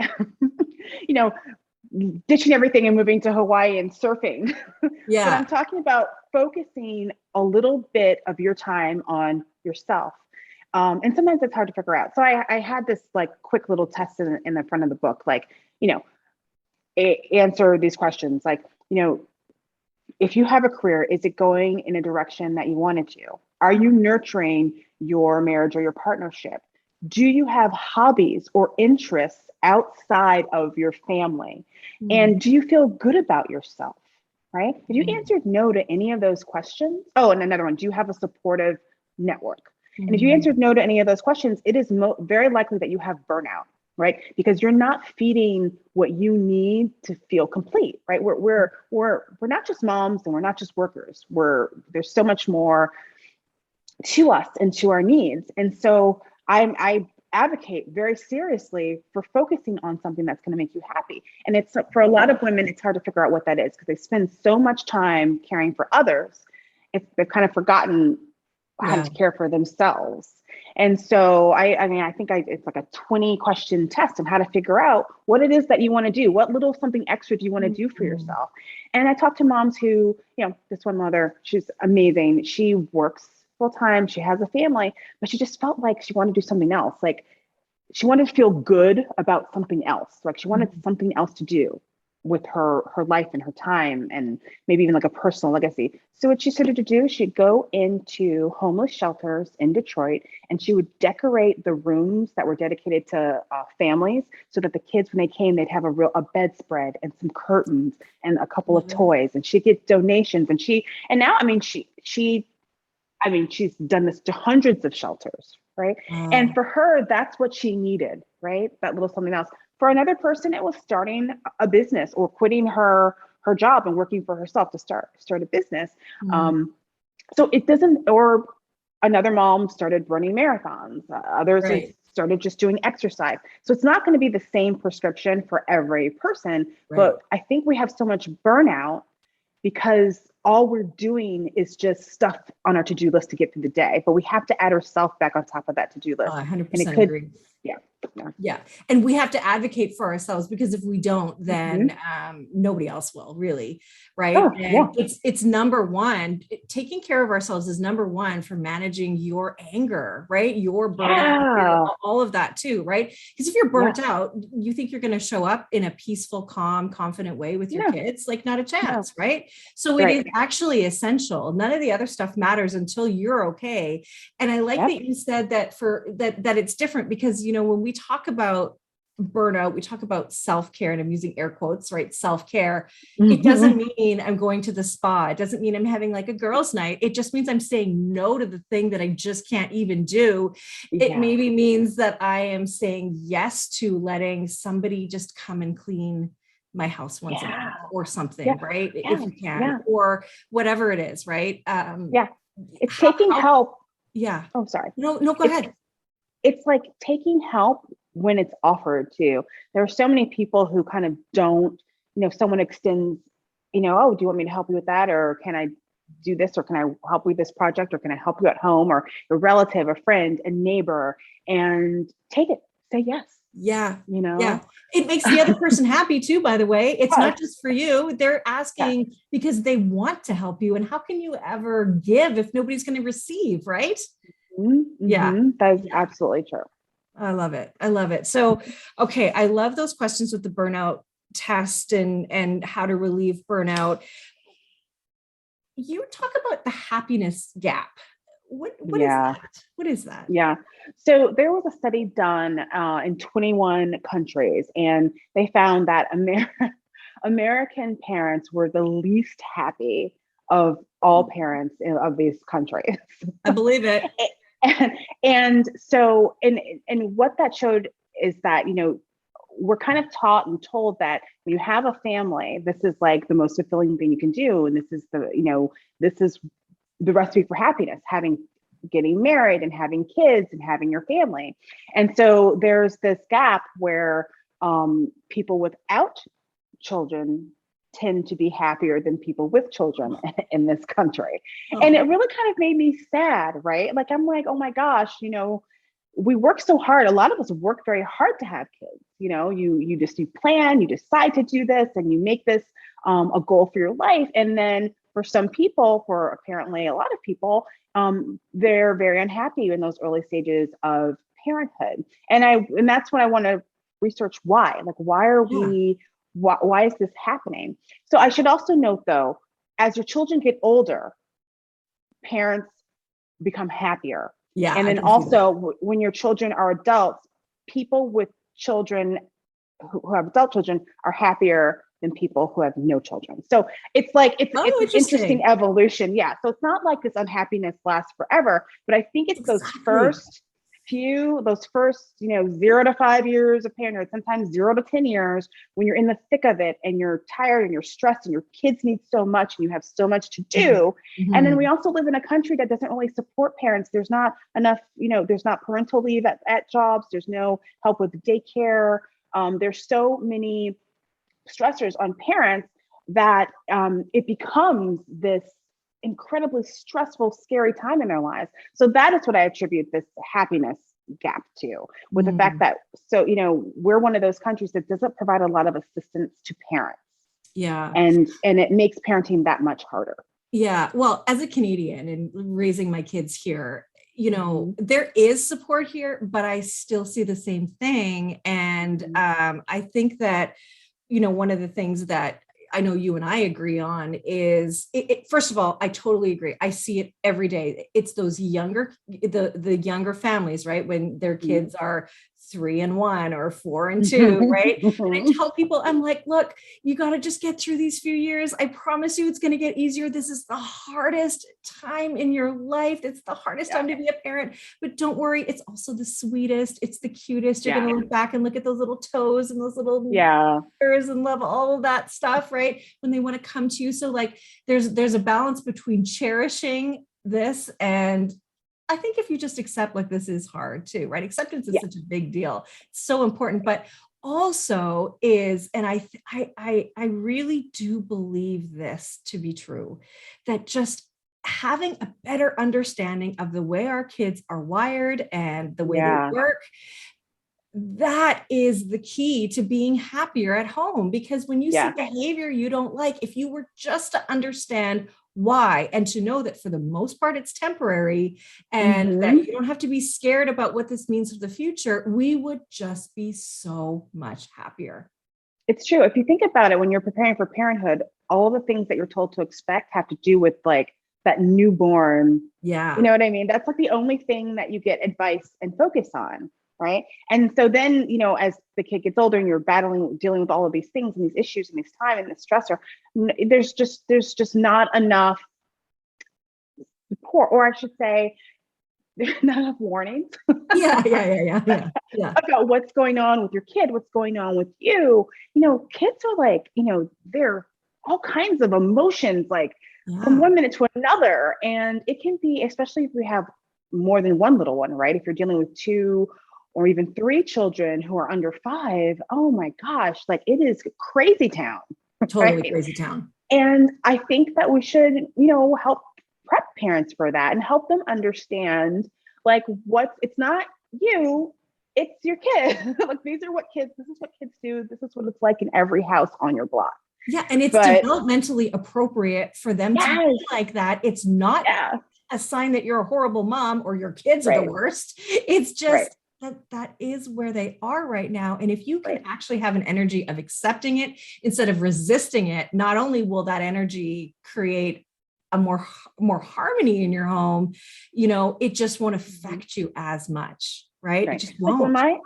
ditching everything and moving to Hawaii and surfing. Yeah. But I'm talking about focusing a little bit of your time on yourself. And sometimes it's hard to figure out. So I had this like quick little test in the front of the book, like, answer these questions. Like, if you have a career, is it going in a direction that you wanted to? Are you nurturing your marriage or your partnership? Do you have hobbies or interests outside of your family? And do you feel good about yourself? Right? If you answered no to any of those questions, and another one, do you have a supportive network? And if you answered no to any of those questions, it is very likely that you have burnout, right? Because you're not feeding what you need to feel complete, right? We're not just moms and we're not just workers. There's so much more to us and to our needs. And so I advocate very seriously for focusing on something that's going to make you happy. And it's, for a lot of women, it's hard to figure out what that is because they spend so much time caring for others. They've kind of forgotten how to care for themselves. And so I think it's like a 20 question test on how to figure out what it is that you want to do. What little something extra do you want to do for yourself? And I talk to moms who, this one mother, she's amazing. She works full time. She has a family, but she just felt like she wanted to do something else. Like she wanted to feel good about something else. Like she wanted something else to do with her life and her time and maybe even like a personal legacy. So what she started to do, she'd go into homeless shelters in Detroit and she would decorate the rooms that were dedicated to families so that the kids, when they came, they'd have a bedspread and some curtains and a couple of toys, and she'd get donations. And she's done this to hundreds of shelters, right? And for her, that's what she needed, right? That little something else. For another person, it was starting a business or quitting her job and working for herself to start a business. So it doesn't, or another mom started running marathons. Others started just doing exercise. So it's not going to be the same prescription for every person, but I think we have so much burnout because all we're doing is just stuff on our to-do list to get through the day, but we have to add ourselves back on top of that to-do list. 100% agree. Yeah. And we have to advocate for ourselves because if we don't, then nobody else will really. Right. It's number one, taking care of ourselves is number one for managing your anger, right? Your burnout, all of that too. Right. Because if you're burnt out, you think you're going to show up in a peaceful, calm, confident way with your kids, like not a chance. Right. So it is actually essential. None of the other stuff matters until you're okay. And I like that you said that that it's different because, when we talk about burnout, we talk about self-care, and I'm using air quotes, right? Self-care. It doesn't mean I'm going to the spa. It doesn't mean I'm having like a girls' night. It just means I'm saying no to the thing that I just can't even do. It maybe means that I am saying yes to letting somebody just come and clean my house once a month or something, right? If you can, or whatever it is, right? It's taking help. Yeah. Oh, sorry. No, go ahead. It's like taking help when it's offered to. There are so many people who kind of don't, someone extends, oh, do you want me to help you with that? Or can I do this? Or can I help you with this project? Or can I help you at home? Or a relative, a friend, a neighbor, and take it, say yes. Yeah. Yeah. It makes the other person happy too, by the way. It's not just for you. They're asking because they want to help you. And how can you ever give if nobody's going to receive, right? Yeah. That's absolutely true. I love it. I love it. So, okay. I love those questions with the burnout test and how to relieve burnout. You talk about the happiness gap. What is that? What is that? Yeah. So there was a study done in 21 countries, and they found that American parents were the least happy of all parents of these countries. I believe it. And so, and what that showed is that, we're kind of taught and told that when you have a family, this is like the most fulfilling thing you can do. And this is this is the recipe for happiness, getting married and having kids and having your family. And so there's this gap where people without children tend to be happier than people with children in this country. And it really kind of made me sad, right? Like, I'm like, oh my gosh, we work so hard. A lot of us work very hard to have kids. You plan, you decide to do this, and you make this a goal for your life. And then for some people, for apparently a lot of people, they're very unhappy in those early stages of parenthood. And that's when I want to research why. Like, why are we? Why is this happening? So I should also note, though, as your children get older, parents become happier. Yeah. And then also when your children are adults, people with children who have adult children are happier than people who have no children. So it's like, it's an interesting evolution. Yeah. So it's not like this unhappiness lasts forever, but I think it's those first 0 to 5 years of parenthood, sometimes 0 to 10 years, when you're in the thick of it and you're tired and you're stressed and your kids need so much and you have so much to do. And then we also live in a country that doesn't really support parents. There's not enough, there's not parental leave at jobs. There's no help with daycare. There's so many stressors on parents that it becomes this incredibly stressful, scary time in their lives. So that is what I attribute this happiness gap to, with the fact that, we're one of those countries that doesn't provide a lot of assistance to parents. Yeah. And it makes parenting that much harder. Yeah. Well, as a Canadian and raising my kids here, there is support here, but I still see the same thing. And I think that, one of the things that I know you and I agree on is first of all, I totally agree. I see it every day. It's those the younger families, right? When their kids are 3 and 1 or 4 and 2, right? And I tell people, I'm like, look, you got to just get through these few years. I promise you it's going to get easier. This is the hardest time in your life. It's the hardest time to be a parent, but don't worry. It's also the sweetest. It's the cutest. You're going to look back and look at those little toes and those little ears and love all of that stuff, right? When they want to come to you. So like, there's a balance between cherishing this, and I think if you just accept, like, this is hard too, right? Acceptance is such a big deal. It's so important, but also is, and I really do believe this to be true, that just having a better understanding of the way our kids are wired and the way they work, that is the key to being happier at home. Because when you see behavior you don't like, if you were just to understand why, and to know that for the most part it's temporary, and that you don't have to be scared about what this means for the future, we would just be so much happier. It's true. If you think about it, when you're preparing for parenthood, all the things that you're told to expect have to do with like that newborn. Yeah. You know what I mean? That's like the only thing that you get advice and focus on. Right. And so then, as the kid gets older and you're dealing with all of these things and these issues and this time and this stressor, there's just not enough support, or I should say, there's not enough warnings Yeah. about what's going on with your kid, what's going on with you. Kids are like, they're all kinds of emotions, like from one minute to another. And it can be, especially if we have more than one little one, right? If you're dealing with 2 or even 3 children who are under 5, oh my gosh, like it is crazy town. Totally right? crazy town. And I think that we should, help prep parents for that and help them understand like it's not you, it's your kid. Like this is what kids do. This is what it's like in every house on your block. Yeah. And it's developmentally appropriate for them to be like that. It's not a sign that you're a horrible mom or your kids are the worst. It's just that is where they are right now. And if you can actually have an energy of accepting it instead of resisting it, not only will that energy create a more harmony in your home, it just won't affect you as much, right? It just won't. Like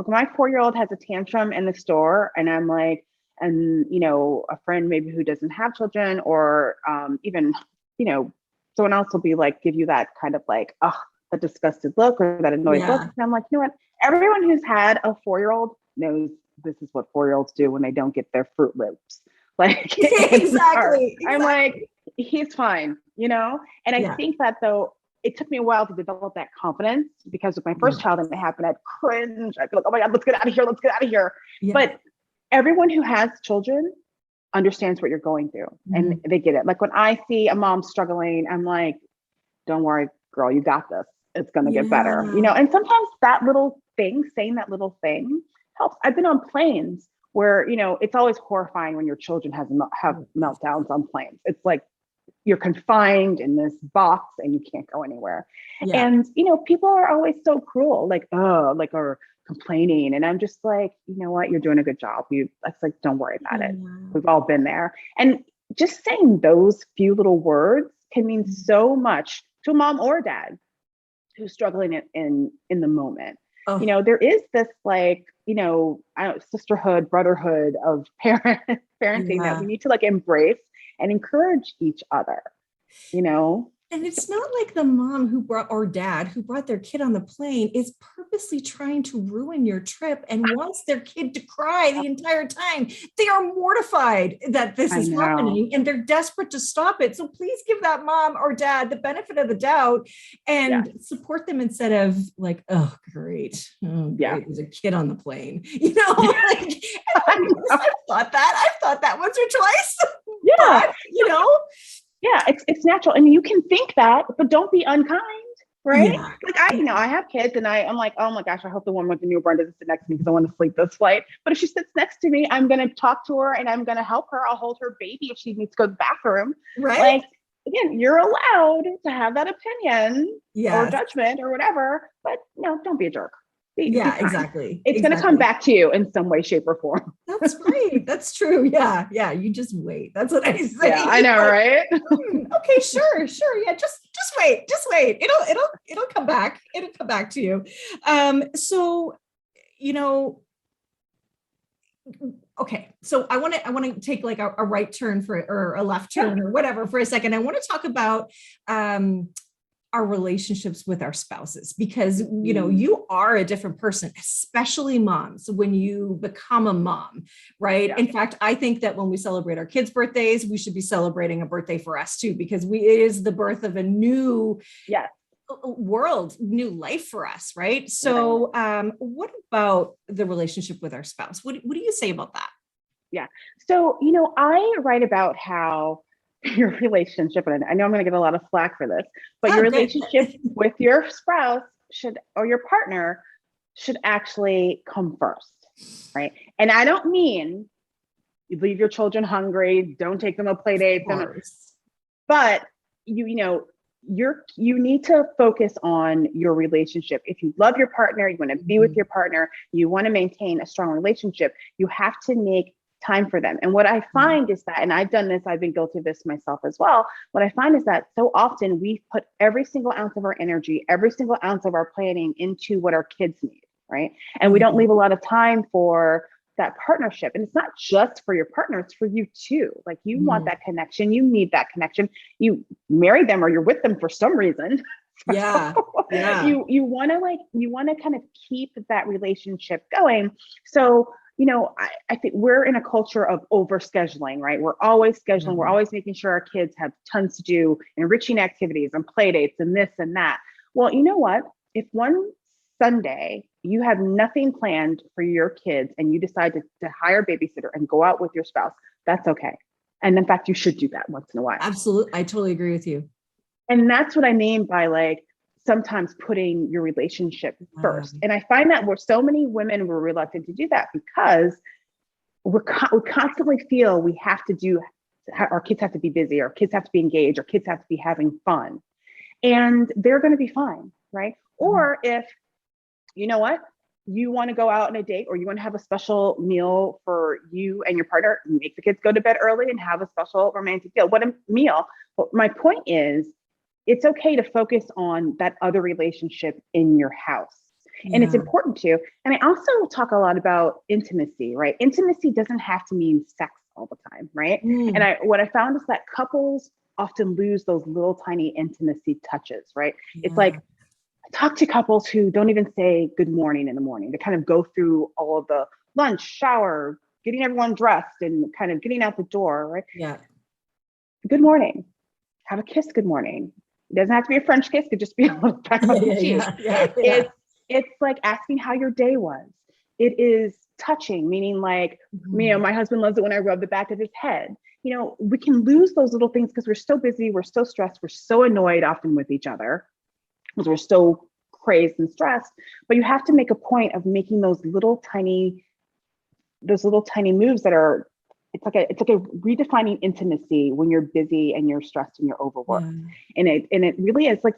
my 4-year-old has a tantrum in the store, and I'm like, and a friend maybe who doesn't have children, or even someone else will be like, give you that kind of like, a disgusted look or that annoyed look. And I'm like, you know what? Everyone who's had a 4-year-old knows this is what 4-year-olds do when they don't get their Fruit Loops. Like exactly. I'm like, he's fine, And I think that though, it took me a while to develop that confidence, because with my first child and it happened, I'd cringe. I'd be like, oh my God, let's get out of here. Yeah. But everyone who has children understands what you're going through and they get it. Like when I see a mom struggling, I'm like, don't worry, girl, you got this. It's going to get better, and sometimes that little thing, saying that little thing helps. I've been on planes where, it's always horrifying when your children have meltdowns on planes. It's like you're confined in this box and you can't go anywhere. Yeah. And, people are always so cruel, like, or complaining. And I'm just like, you know what, you're doing a good job. That's like, don't worry about it. We've all been there. And just saying those few little words can mean so much to a mom or a dad who's struggling in the moment. There is this like, sisterhood, brotherhood of parenting that we need to like embrace and encourage each other, And it's not like the mom or dad who brought their kid on the plane is purposely trying to ruin your trip and wants their kid to cry the entire time. They are mortified that this is happening and they're desperate to stop it. So please give that mom or dad the benefit of the doubt and support them instead of like, oh, great. There's a kid on the plane. I've thought that once or twice. But, Yeah, it's natural. And you can think that, but don't be unkind, right? Yeah. Like I have kids and I'm like, oh my gosh, I hope the woman with the newborn doesn't sit next to me because I want to sleep this flight. But if she sits next to me, I'm going to talk to her and I'm going to help her. I'll hold her baby if she needs to go to the bathroom. Right. Like, again, you're allowed to have that opinion or judgment or whatever, but don't be a jerk. Exactly. It's going to come back to you in some way, shape, or form. That's right. That's true. Yeah. You just wait. That's what I say. Yeah, I know, right? Okay, sure. Yeah, just wait. It'll come back. It'll come back to you. So, okay. So I want to take like a right turn or a left turn or whatever for a second. I want to talk about our relationships with our spouses, because, you are a different person, especially moms, when you become a mom, right? Yeah. In fact, I think that when we celebrate our kids' birthdays, we should be celebrating a birthday for us too, because it is the birth of a new world, new life for us, right? So what about the relationship with our spouse? What do you say about that? Yeah. So, I write about how your relationship, and I know I'm going to get a lot of flack for this, but your relationship with your spouse or your partner should actually come first, right? And I don't mean you leave your children hungry, don't take them to play dates, but you need to focus on your relationship. If you love your partner, you want to be with your partner, you want to maintain a strong relationship, you have to make time for them. And what I find is that, and I've done this, I've been guilty of this myself as well. What I find is that so often we put every single ounce of our energy, every single ounce of our planning into what our kids need, right? And we don't leave a lot of time for that partnership. And it's not just for your partner, it's for you too. Like you want that connection, you need that connection. You marry them or you're with them for some reason. Yeah. Yeah. You want to kind of keep that relationship going. So, I think we're in a culture of over scheduling, right? We're always scheduling. We're always making sure our kids have tons to do, enriching activities and play dates and this and that. Well, you know what? If one Sunday you have nothing planned for your kids and you decide to hire a babysitter and go out with your spouse, that's okay. And in fact, you should do that once in a while. Absolutely. I totally agree with you. And that's what I mean by like sometimes putting your relationship first. And I find that so many women were reluctant to do that because we constantly feel we have to our kids have to be busy, our kids have to be engaged, our kids have to be having fun. And they're going to be fine, right? Or if, you know what, you want to go out on a date or you want to have a special meal for you and your partner, make the kids go to bed early and have a special romantic deal. What a meal. But my point is, it's okay to focus on that other relationship in your house. And it's important to. And I also talk a lot about intimacy, right? Intimacy doesn't have to mean sex all the time, right? And what I found is that couples often lose those little tiny intimacy touches, right? It's like, I talk to couples who don't even say good morning in the morning. They kind of go through all of the lunch, shower, getting everyone dressed and kind of getting out the door, right? Yeah. Good morning. Have a kiss. Good morning. It doesn't have to be a French kiss. It could just be a little peck on the cheek. It's like asking how your day was. It is touching, meaning like, my husband loves it when I rub the back of his head. We can lose those little things because we're so busy, we're so stressed, we're so annoyed often with each other because we're so crazed and stressed. But you have to make a point of making those little tiny moves that are, it's like a redefining intimacy when you're busy and you're stressed and you're overworked. And it really is like,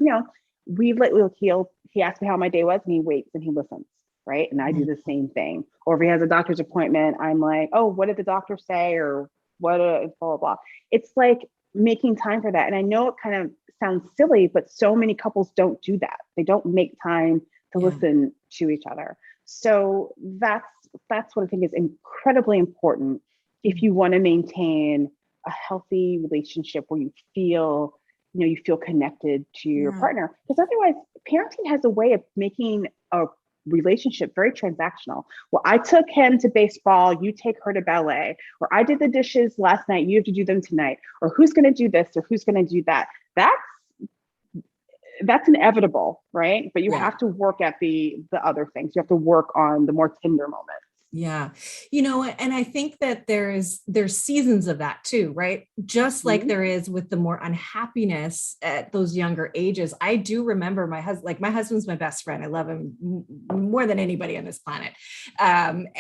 he asked me how my day was and he waits and he listens, right? And I do the same thing. Or if he has a doctor's appointment, I'm like, oh, what did the doctor say? Or what, blah, blah, blah. It's like making time for that. And I know it kind of sounds silly, but so many couples don't do that. They don't make time to listen to each other. So that's what I think is incredibly important if you want to maintain a healthy relationship where you feel connected to your partner. Because otherwise, parenting has a way of making a relationship very transactional. Well, I took him to baseball, you take her to ballet, or I did the dishes last night, you have to do them tonight, or who's going to do this or who's going to do that. That's inevitable, right? But you have to work at the other things. You have to work on the more tender moments. Yeah. And I think that there's seasons of that too, right? Just like there is with the more unhappiness at those younger ages. I do remember my husband's my best friend. I love him more than anybody on this planet. And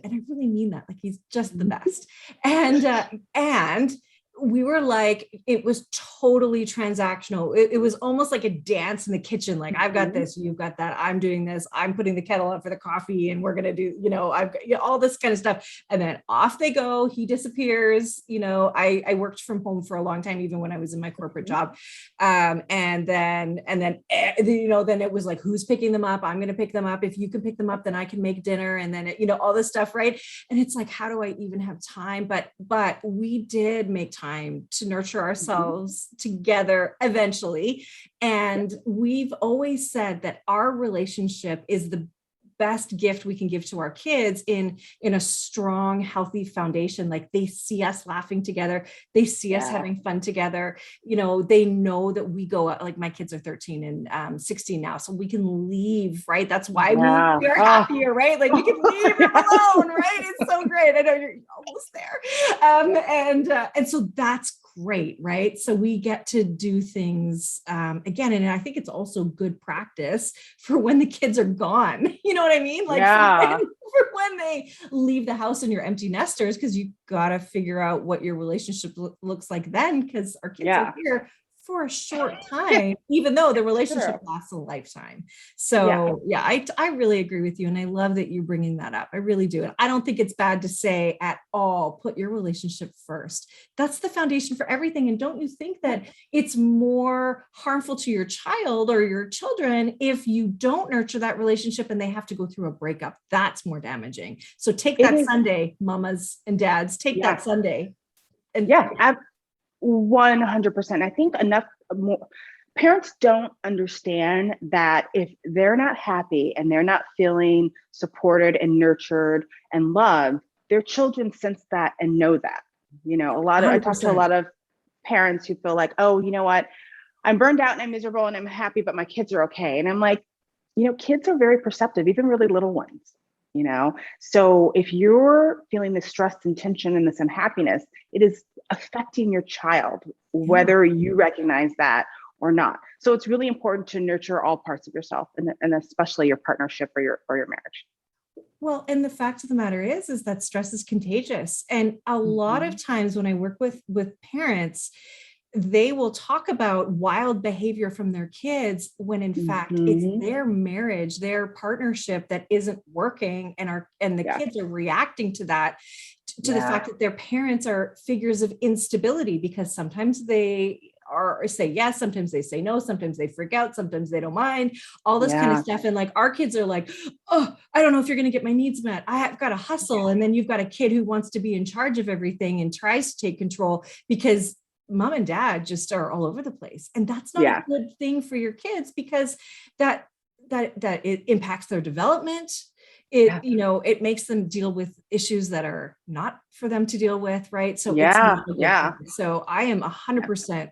I really mean that, like, he's just the best. And we were like, it was totally transactional. It was almost like a dance in the kitchen. Like, I've got this, you've got that, I'm doing this, I'm putting the kettle on for the coffee and we're going to do, I've got all this kind of stuff. And then off they go, he disappears. I worked from home for a long time, even when I was in my corporate job. And then it was like, who's picking them up? I'm going to pick them up. If you can pick them up, then I can make dinner. And then, all this stuff. Right. And it's like, how do I even have time? But we did make time to nurture ourselves together eventually. And we've always said that our relationship is the best gift we can give to our kids in a strong, healthy foundation. Like, they see us laughing together. They see us having fun together. They know that we go out, like, my kids are 13 and 16 now, so we can leave, right? That's why we are happier, right? Like, we can leave them alone, right? It's so great. I know you're almost there. And so that's great, right? So we get to do things again. And I think it's also good practice for when the kids are gone. You know what I mean? Like, for when they leave the house and you're empty nesters, because you got to figure out what your relationship looks like then, because our kids are here for a short time, even though the relationship Sure. lasts a lifetime. Yeah, So yeah, I really agree with you. And I love that you're bringing that up. I really do. And I don't think it's bad to say at all, put your relationship first. That's the foundation for everything. And don't you think that it's more harmful to your child or your children if you don't nurture that relationship and they have to go through a breakup? That's more damaging. So take it that is. Sunday, mamas and dads, take that Yeah. Sunday. And Yeah, 100%. I think enough more parents don't understand that if they're not happy and they're not feeling supported and nurtured and loved, their children sense that and know that. I talk to a 100%. lot of parents who feel like, oh, you know what? I'm burned out and I'm miserable and I'm happy, but my kids are okay. And I'm like, kids are very perceptive, even really little ones. So if you're feeling this stress and tension and this unhappiness, it is affecting your child, whether you recognize that or not. So it's really important to nurture all parts of yourself, and especially your partnership or your marriage. Well, and the fact of the matter is that stress is contagious. And a lot of times when I work with parents, they will talk about wild behavior from their kids when in fact it's their marriage, their partnership that isn't working, and the kids are reacting to that, to the fact that their parents are figures of instability, because sometimes they say yes, sometimes they say no, sometimes they freak out, sometimes they don't mind, all this kind of stuff. And like our kids are like, oh, I don't know if you're going to get my needs met. I've got to hustle. And then you've got a kid who wants to be in charge of everything and tries to take control because mom and dad just are all over the place. And that's not a good thing for your kids, because that it impacts their development. It makes them deal with issues that are not for them to deal with. Right. So it's not a good thing. So I am 100%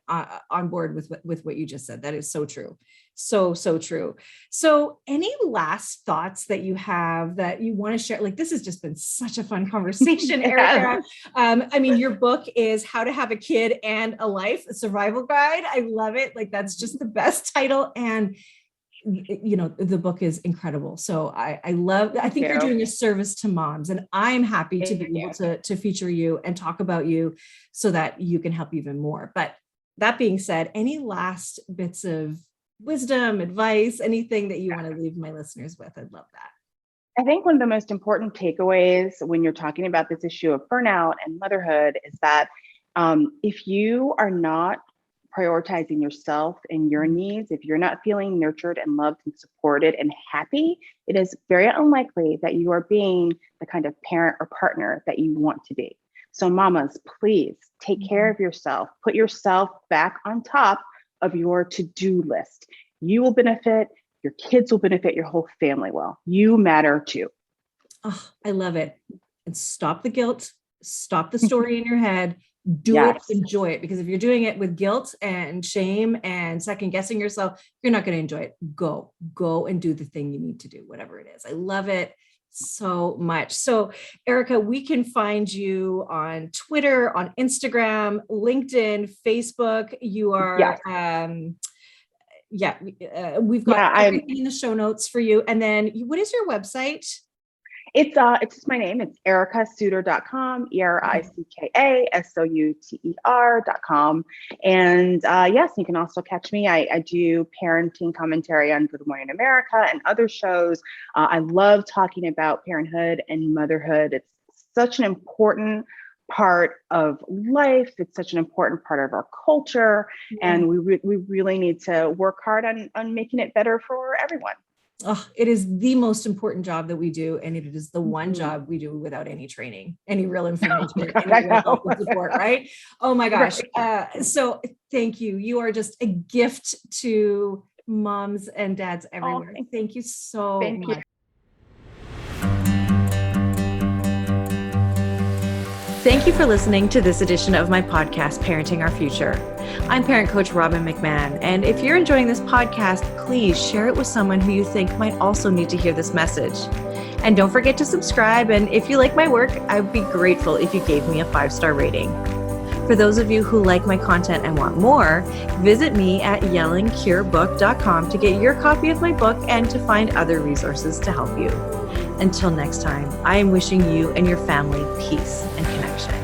on board with what you just said. That is so true. So true. So any last thoughts that you have that you want to share? Like, this has just been such a fun conversation, Ericka. I mean, your book is How to Have a Kid and a Life, a Survival Guide. I love it. Like, that's just the best title. And the book is incredible. So I think you're doing a service to moms, and I'm happy to be able to feature you and talk about you so that you can help even more. But that being said, any last bits of wisdom, advice, anything that you want to leave my listeners with? I'd love that. I think one of the most important takeaways when you're talking about this issue of burnout and motherhood is that if you are not prioritizing yourself and your needs, if you're not feeling nurtured and loved and supported and happy, it is very unlikely that you are being the kind of parent or partner that you want to be. So mamas, please take care of yourself. Put yourself back on top of your to-do list. You will benefit, your kids will benefit, your whole family will. You matter too. Oh, I love it. And stop the guilt, stop the story in your head, do it, enjoy it. Because if you're doing it with guilt and shame and second guessing yourself, you're not going to enjoy it. Go and do the thing you need to do, whatever it is. I love it so much. So Ericka, we can find you on Twitter, on Instagram, LinkedIn, Facebook. You are, we've got everything in the show notes for you. And then what is your website? It's just my name. It's erickasouter.com, ERICKASOUTER.com. And yes, you can also catch me. I do parenting commentary on Good Morning America and other shows. I love talking about parenthood and motherhood. It's such an important part of life. It's such an important part of our culture. And we really need to work hard on making it better for everyone. Oh, it is the most important job that we do. And it is the one job we do without any training, any real information, any real help and support, right? Oh my gosh. So thank you. You are just a gift to moms and dads everywhere. Thank you so much. Thank you for listening to this edition of my podcast, Parenting Our Future. I'm parent coach Robbin McManne, and if you're enjoying this podcast, please share it with someone who you think might also need to hear this message. And don't forget to subscribe, and if you like my work, I would be grateful if you gave me a 5-star rating. For those of you who like my content and want more, visit me at yellingcurebook.com to get your copy of my book and to find other resources to help you. Until next time, I am wishing you and your family peace and connection.